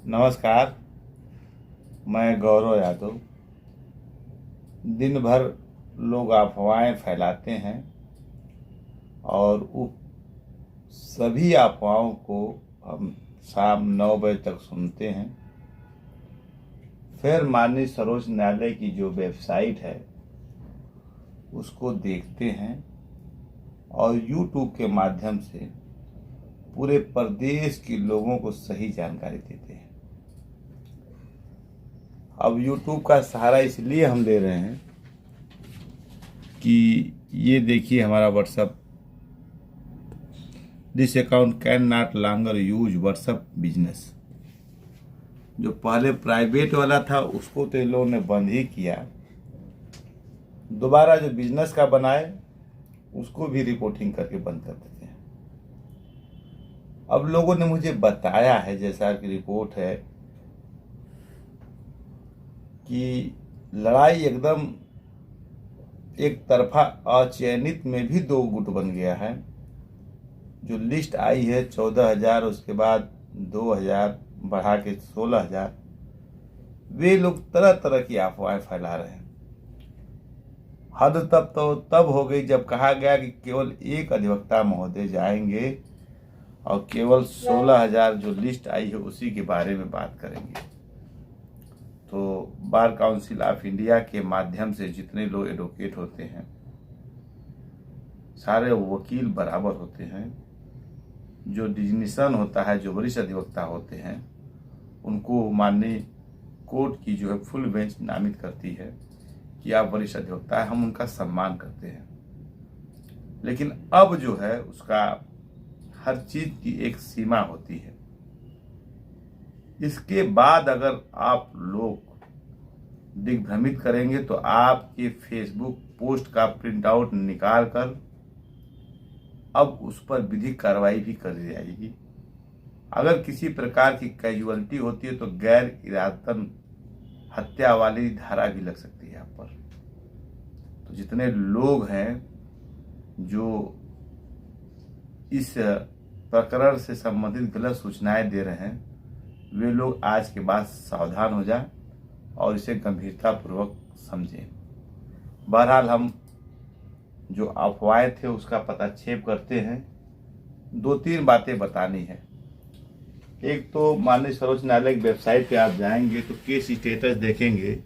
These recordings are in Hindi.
नमस्कार। मैं गौरव यादव। दिन भर लोग अफवाहें फैलाते हैं और सभी अफवाहों को हम शाम 9 बजे तक सुनते हैं। फिर माननीय सर्वोच्च न्यायालय की जो वेबसाइट है उसको देखते हैं और यूट्यूब के माध्यम से पूरे प्रदेश के लोगों को सही जानकारी देते हैं। अब यूट्यूब का सहारा इसलिए हम ले रहे हैं कि ये देखिए हमारा WhatsApp, this account can not longer use WhatsApp business. जो पहले प्राइवेट वाला था उसको तो इन लोगों ने बंद ही किया, दोबारा जो बिजनेस का बनाए उसको भी रिपोर्टिंग करके बंद कर देते हैं। अब लोगों ने मुझे बताया है, जैसा कि रिपोर्ट है, कि लड़ाई एकदम एक तरफा अचयनित में भी 2 गुट बन गया है। जो लिस्ट आई है 14,000, उसके बाद 2,000 बढ़ा के 16,000, वे लोग तरह तरह की अफवाहें फैला रहे हैं। हद तब हो गई जब कहा गया कि केवल एक अधिवक्ता महोदय जाएंगे और केवल 16,000 जो लिस्ट आई है उसी के बारे में बात करेंगे। तो बार काउंसिल ऑफ इंडिया के माध्यम से जितने लोग एडवोकेट होते हैं, सारे वकील बराबर होते हैं। जो डिजिग्नेशन होता है, जो वरिष्ठ अधिवक्ता होते हैं, उनको माननीय कोर्ट की जो है फुल बेंच नामित करती है कि आप वरिष्ठ अधिवक्ता है, हम उनका सम्मान करते हैं। लेकिन अब जो है उसका हर चीज की एक सीमा होती है। इसके बाद अगर आप लोग दिग्भ्रमित करेंगे तो आपके फेसबुक पोस्ट का प्रिंट आउट निकाल कर अब उस पर विधिक कार्रवाई भी कर दी जाएगी। अगर किसी प्रकार की कैजुअलिटी होती है तो गैर इरादतन हत्या वाली धारा भी लग सकती है आप पर। तो जितने लोग हैं जो इस प्रकरण से संबंधित गलत सूचनाएं दे रहे हैं, वे लोग आज के बाद सावधान हो जाएं और इसे गंभीरतापूर्वक समझें। बहरहाल हम जो अफवाहें थे उसका पताक्षेप करते हैं। 2-3 बातें बतानी है। एक तो माननीय सर्वोच्च न्यायालय की वेबसाइट पे आप जाएंगे तो केस स्टेटस देखेंगे,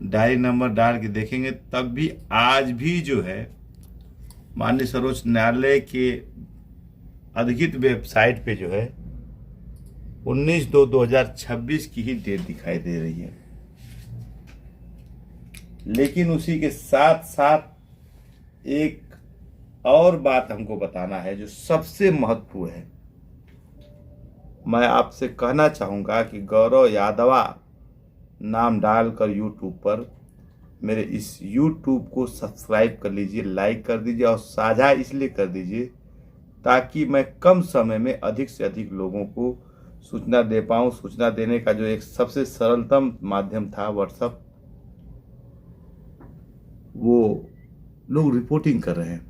डायरी नंबर डाल के देखेंगे, तब भी आज भी जो है माननीय सर्वोच्च न्यायालय के अधिकृत वेबसाइट पे जो है 19/2/2026 की ही डेट दिखाई दे रही है। लेकिन उसी के साथ साथ एक और बात हमको बताना है जो सबसे महत्वपूर्ण है। मैं आपसे कहना चाहूंगा कि गौरव यादवा नाम डालकर यूट्यूब पर मेरे इस यूट्यूब को सब्सक्राइब कर लीजिए, लाइक कर दीजिए और साझा इसलिए कर दीजिए ताकि मैं कम समय में अधिक से अधिक लोगों को सूचना दे पाऊँ। सूचना देने का जो एक सबसे सरलतम माध्यम था व्हाट्सएप, वो लोग रिपोर्टिंग कर रहे हैं।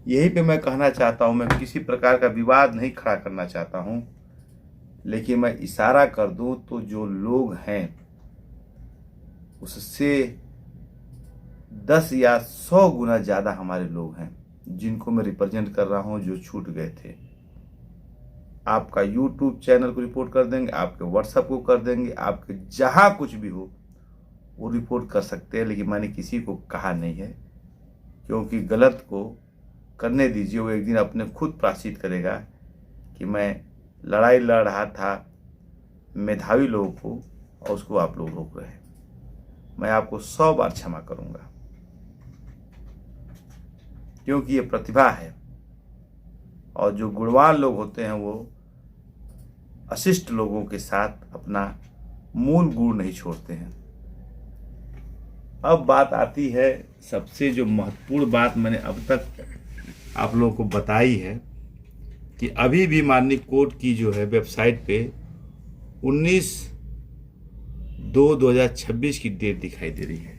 यही पे मैं कहना चाहता हूँ, मैं किसी प्रकार का विवाद नहीं खड़ा करना चाहता हूँ, लेकिन मैं इशारा कर दूं तो जो लोग हैं उससे 10 या 100 गुना ज़्यादा हमारे लोग हैं जिनको मैं रिप्रेजेंट कर रहा हूं, जो छूट गए थे। आपका यूट्यूब चैनल को रिपोर्ट कर देंगे, आपके व्हाट्सएप को कर देंगे, आपके जहां कुछ भी हो वो रिपोर्ट कर सकते हैं। लेकिन मैंने किसी को कहा नहीं है, क्योंकि गलत को करने दीजिए, वो एक दिन अपने खुद प्रायश्चित करेगा कि मैं लड़ाई लड़ रहा था मेधावी लोगों को और उसको आप लोग रोक रहे हैं। मैं आपको 100 बार क्षमा करूंगा, क्योंकि ये प्रतिभा है और जो गुणवान लोग होते हैं वो अशिष्ट लोगों के साथ अपना मूल गुण नहीं छोड़ते हैं। अब बात आती है सबसे जो महत्वपूर्ण बात मैंने अब तक आप लोगों को बताई है कि अभी भी माननीय कोर्ट की जो है वेबसाइट पे 19/2/2026 की डेट दिखाई दे रही है।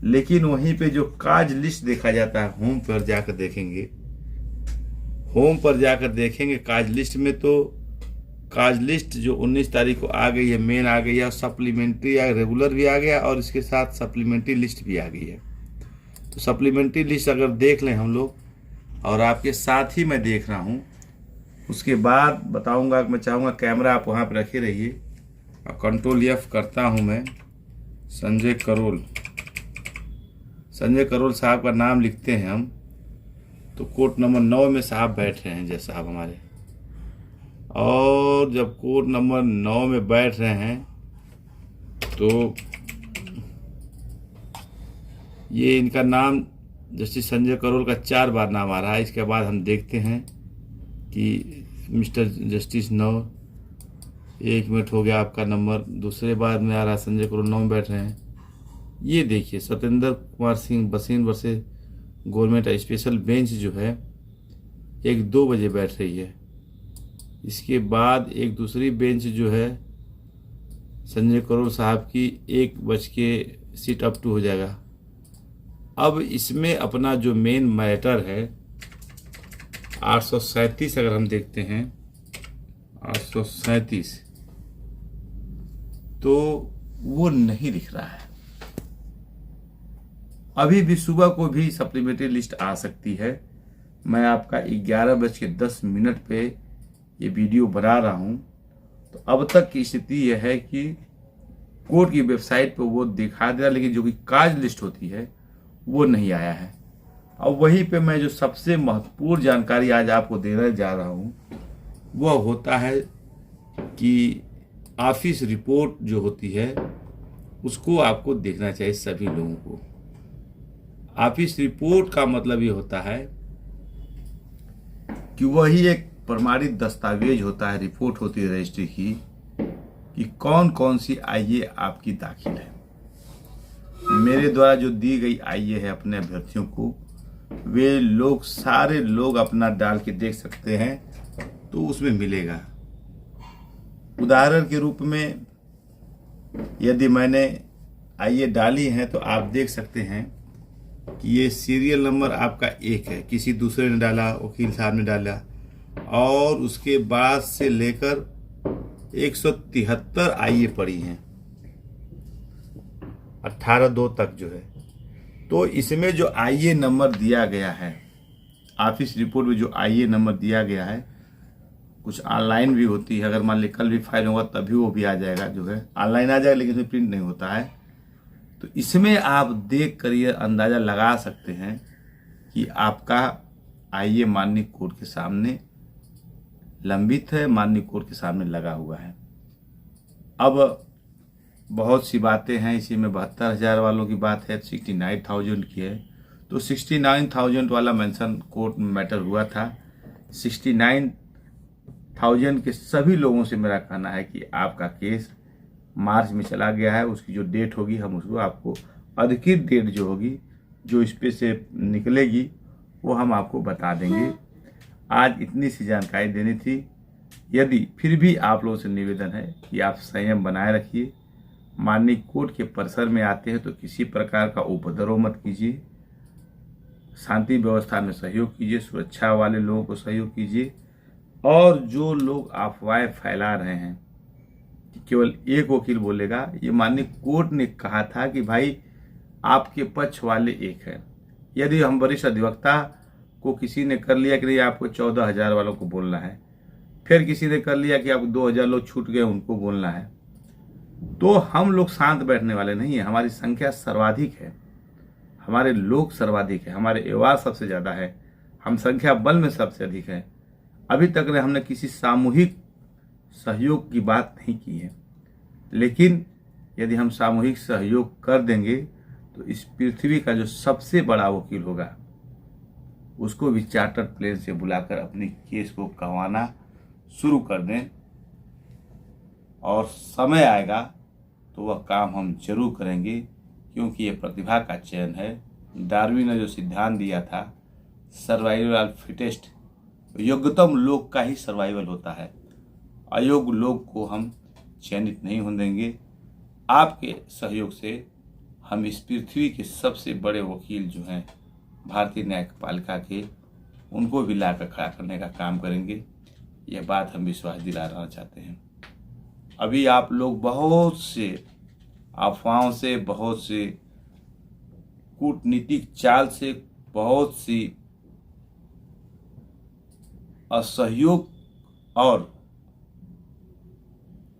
लेकिन वहीं पे जो काज लिस्ट देखा जाता है, होम पर जाकर देखेंगे होम पर जाकर देखेंगे काज लिस्ट में, तो काज लिस्ट जो 19 तारीख को आ गई है, मेन आ गई है, सप्लीमेंट्री या रेगुलर भी आ गया और इसके साथ सप्लीमेंट्री लिस्ट भी आ गई है। तो सप्लीमेंट्री लिस्ट अगर देख लें हम लोग, और आपके साथ ही मैं देख रहा हूँ, उसके बाद बताऊंगा। मैं चाहूँगा कैमरा आप वहाँ पर रखे रहिए और कंट्रोल F करता हूँ मैं। संजय करोल साहब का नाम लिखते हैं हम, तो कोर्ट नंबर 9 में साहब बैठ रहे हैं जय साहब हमारे। और जब कोर्ट नंबर 9 में बैठ रहे हैं तो ये इनका नाम जस्टिस संजय करोल का 4 बार नाम आ रहा है। इसके बाद हम देखते हैं कि मिस्टर जस्टिस 9, 1 मिनट हो गया आपका नंबर, दूसरे बार में आ रहा है संजय करोल 9 में बैठ रहे हैं। ये देखिए सत्येंद्र कुमार सिंह बसीन वर्सेस गवर्नमेंट स्पेशल बेंच जो है 1-2 बजे बैठ रही है। इसके बाद एक दूसरी बेंच जो है संजय करोल साहब की 1 बज के सीट अप टू हो जाएगा। अब इसमें अपना जो मेन मैटर है 837 अगर हम देखते हैं 837, तो वो नहीं दिख रहा है। अभी भी सुबह को भी सप्लीमेंट्री लिस्ट आ सकती है। मैं आपका 11:10 पे ये वीडियो बना रहा हूं, तो अब तक की स्थिति यह है कि कोर्ट की वेबसाइट पे वो दिखा दे रहा, लेकिन जो कि काज लिस्ट होती है वो नहीं आया है। अब वहीं पे मैं जो सबसे महत्वपूर्ण जानकारी आज आपको देने जा रहा हूं वह होता है कि ऑफिस रिपोर्ट जो होती है उसको आपको देखना चाहिए सभी लोगों को। ऑफिस रिपोर्ट का मतलब ये होता है कि वही एक प्रमाणित दस्तावेज होता है, रिपोर्ट होती है रजिस्ट्री की, कि कौन कौन सी आईए आपकी दाखिल है। मेरे द्वारा जो दी गई आईए है अपने अभ्यर्थियों को, वे लोग सारे लोग अपना डाल के देख सकते हैं, तो उसमें मिलेगा। उदाहरण के रूप में यदि मैंने आईए डाली है तो आप देख सकते हैं कि ये सीरियल नंबर आपका 1 है, किसी दूसरे ने डाला, वकील साहब ने डाला, और उसके बाद से लेकर 173 आईए पड़ी हैं 18/2 तक जो है। तो इसमें जो आईए नंबर दिया गया है, ऑफिस रिपोर्ट में जो आईए नंबर दिया गया है, कुछ ऑनलाइन भी होती है। अगर मान ली कल भी फाइल होगा तभी वो भी आ जाएगा, जो है ऑनलाइन आ जाएगा, लेकिन इसमें प्रिंट नहीं होता है। तो इसमें आप देख कर ये अंदाज़ा लगा सकते हैं कि आपका आईए माननीय कोर्ट के सामने लंबित है, माननीय कोर्ट के सामने लगा हुआ है। अब बहुत सी बातें हैं इसी में। 72,000 वालों की बात है, 69,000 की है, तो 69,000 वाला मेंशन कोर्ट में मैटर हुआ था। 69,000 के सभी लोगों से मेरा कहना है कि आपका केस मार्च में चला गया है। उसकी जो डेट होगी हम उसको आपको अधिकृत डेट जो होगी, जो इस पे से निकलेगी, वो हम आपको बता देंगे। आज इतनी सी जानकारी देनी थी। यदि फिर भी आप लोगों से निवेदन है कि आप संयम बनाए रखिए। माननीय कोर्ट के परिसर में आते हैं तो किसी प्रकार का उपद्रव मत कीजिए, शांति व्यवस्था में सहयोग कीजिए, सुरक्षा वाले लोगों को सहयोग कीजिए। और जो लोग अफवाहें फैला रहे हैं कि केवल एक वकील बोलेगा, ये माननीय कोर्ट ने कहा था कि भाई आपके पक्ष वाले एक हैं। यदि हम वरिष्ठ अधिवक्ता को किसी ने कर लिया कि नहीं आपको 14,000 वालों को बोलना है, फिर किसी ने कर लिया कि आपको 2,000 लोग छूट गए उनको बोलना है, तो हम लोग शांत बैठने वाले नहीं है। हमारी संख्या सर्वाधिक है, हमारे लोग सर्वाधिक है, हमारे व्यवहार सबसे ज़्यादा है, हम संख्या बल में सबसे अधिक है। अभी तक ने हमने किसी सामूहिक सहयोग की बात नहीं की है, लेकिन यदि हम सामूहिक सहयोग कर देंगे तो इस पृथ्वी का जो सबसे बड़ा वकील होगा उसको भी चार्टर प्लेन से बुलाकर अपनी केस को कहवाना शुरू कर दें, और समय आएगा तो वह काम हम जरूर करेंगे, क्योंकि ये प्रतिभा का चयन है। डार्विन ने जो सिद्धांत दिया था, सर्वाइवल ऑफ फिटेस्ट, योग्यतम लोग का ही सर्वाइवल होता है, अयोग्य लोग को हम चयनित नहीं होने देंगे। आपके सहयोग से हम इस पृथ्वी के सबसे बड़े वकील जो हैं भारतीय न्यायपालिका के, उनको भी लाकर खड़ा करने का काम करेंगे। यह बात हम विश्वास दिलाना चाहते हैं। अभी आप लोग बहुत से अफवाहों से, बहुत से कूटनीतिक चाल से, बहुत सी असहयोग और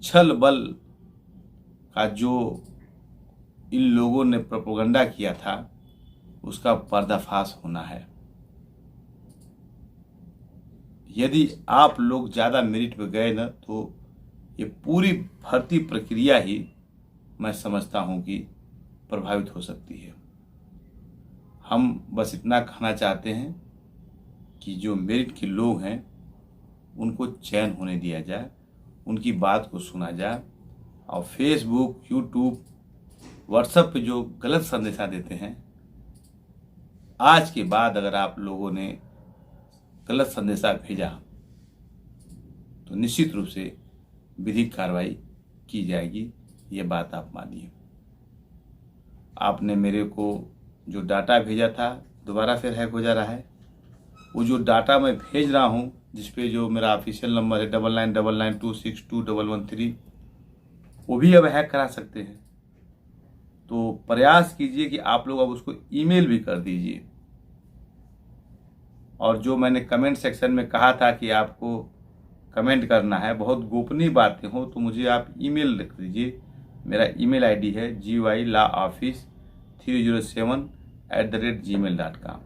छल बल का जो इन लोगों ने प्रोपेगेंडा किया था, उसका पर्दाफाश होना है। यदि आप लोग ज़्यादा मेरिट पे गए ना, तो ये पूरी भर्ती प्रक्रिया ही मैं समझता हूँ कि प्रभावित हो सकती है। हम बस इतना कहना चाहते हैं कि जो मेरिट के लोग हैं उनको चयन होने दिया जाए, उनकी बात को सुना जाए। और फेसबुक, यूट्यूब, व्हाट्सएप पे जो गलत संदेशा देते हैं, आज के बाद अगर आप लोगों ने गलत संदेशा भेजा तो निश्चित रूप से विधिक कार्रवाई की जाएगी। ये बात आप मानिए। आपने मेरे को जो डाटा भेजा था दोबारा फिर हैक हो जा रहा है। वो जो डाटा मैं भेज रहा हूँ, जिसपे जो मेरा ऑफिशियल नंबर है 9999262113, वो भी अब हैक करा सकते हैं। तो प्रयास कीजिए कि आप लोग अब उसको ईमेल भी कर दीजिए। और जो मैंने कमेंट सेक्शन में कहा था कि आपको कमेंट करना है, बहुत गोपनीय बातें हो तो मुझे आप ईमेल लिख दीजिए। मेरा ईमेल आईडी है gylaoffice307@gmail.com,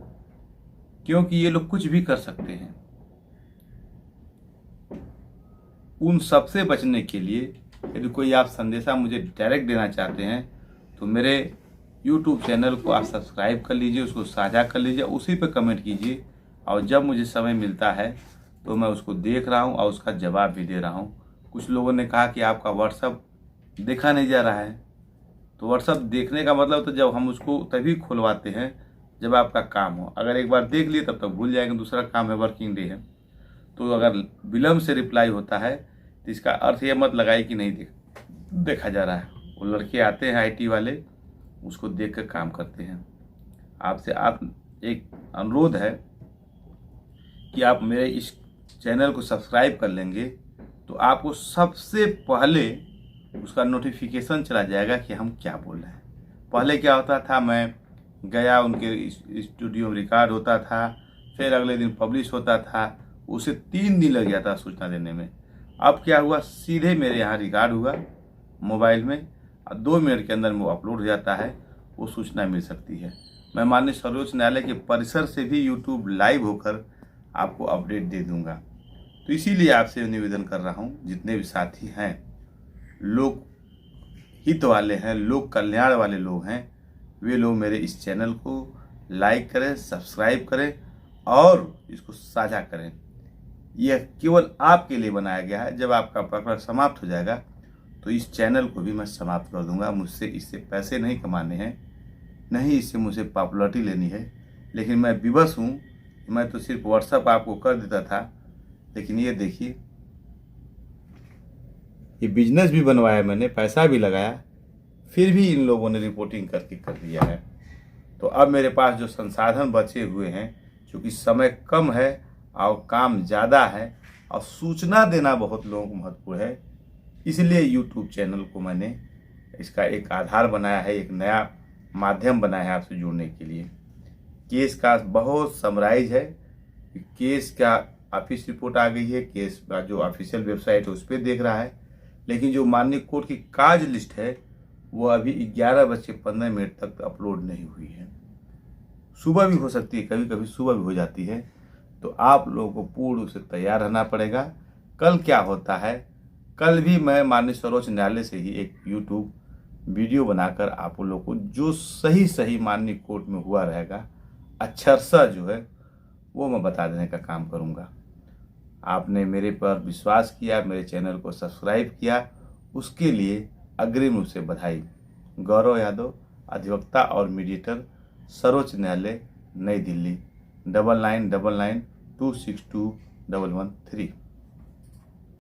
क्योंकि ये लोग कुछ भी कर सकते हैं। उन सब से बचने के लिए यदि कोई आप संदेशा मुझे डायरेक्ट देना चाहते हैं तो मेरे YouTube चैनल को आप सब्सक्राइब कर लीजिए, उसको साझा कर लीजिए, उसी पे कमेंट कीजिए। और जब मुझे समय मिलता है तो मैं उसको देख रहा हूँ और उसका जवाब भी दे रहा हूँ। कुछ लोगों ने कहा कि आपका व्हाट्सअप देखा नहीं जा रहा है। तो व्हाट्सअप देखने का मतलब तो जब हम उसको तभी खुलवाते हैं जब आपका काम हो। अगर एक बार देख लिए तब तक भूल जाएंगे, दूसरा काम है, वर्किंग डे है। तो अगर विलम्ब से रिप्लाई होता है तो इसका अर्थ ये मत लगाए कि नहीं देखा जा रहा है। वो लड़के आते हैं IT वाले, उसको देख कर काम करते हैं। आपसे एक अनुरोध है कि आप मेरे इस चैनल को सब्सक्राइब कर लेंगे तो आपको सबसे पहले उसका नोटिफिकेशन चला जाएगा कि हम क्या बोल रहे हैं। पहले क्या होता था, मैं गया उनके स्टूडियो में रिकॉर्ड होता था, फिर अगले दिन पब्लिश होता था, उसे 3 दिन लग गया था सूचना देने में। अब क्या हुआ, सीधे मेरे यहाँ रिकॉर्ड हुआ मोबाइल में और 2 मिनट के अंदर वो अपलोड हो जाता है, वो सूचना मिल सकती है। मैं माननीय सर्वोच्च न्यायालय के परिसर से भी यूट्यूब लाइव होकर आपको अपडेट दे दूंगा। तो इसीलिए आपसे निवेदन कर रहा हूँ, जितने भी साथी हैं, लोक हित वाले हैं, लोक कल्याण वाले लोग हैं, वे लोग मेरे इस चैनल को लाइक करें, सब्सक्राइब करें और इसको साझा करें। यह केवल आपके लिए बनाया गया है। जब आपका पेपर समाप्त हो जाएगा तो इस चैनल को भी मैं समाप्त कर दूंगा। मुझसे इससे पैसे नहीं कमाने हैं, नहीं इससे मुझे पॉपुलरिटी लेनी है। लेकिन मैं विवश हूँ, मैं तो सिर्फ व्हाट्सएप आपको कर देता था, लेकिन ये देखिए, ये बिजनेस भी बनवाया मैंने, पैसा भी लगाया, फिर भी इन लोगों ने रिपोर्टिंग करके कर दिया है। तो अब मेरे पास जो संसाधन बचे हुए हैं, क्योंकि समय कम है और काम ज़्यादा है और सूचना देना बहुत लोगों को महत्वपूर्ण है, इसलिए YouTube चैनल को मैंने इसका एक आधार बनाया है, एक नया माध्यम बनाया है आपसे जुड़ने के लिए। केस का बहुत समराइज है। केस का ऑफिस रिपोर्ट आ गई है, केस का जो ऑफिशियल वेबसाइट है उस पर देख रहा है, लेकिन जो माननीय कोर्ट की कार्य लिस्ट है वो अभी 11:15 तक अपलोड नहीं हुई है। सुबह भी हो सकती है, कभी कभी सुबह भी हो जाती है। तो आप लोगों को पूर्ण रूप से तैयार रहना पड़ेगा। कल क्या होता है, कल भी मैं माननीय सर्वोच्च न्यायालय से ही एक YouTube वीडियो बनाकर आप लोगों को जो सही माननीय कोर्ट में हुआ रहेगा, अक्षरशः जो है वो मैं बता देने का काम करूंगा। आपने मेरे पर विश्वास किया, मेरे चैनल को सब्सक्राइब किया, उसके लिए अग्रिम रूप से बधाई। गौरव यादव, अधिवक्ता और मीडिएटर, सर्वोच्च न्यायालय, नई दिल्ली, 9999262113।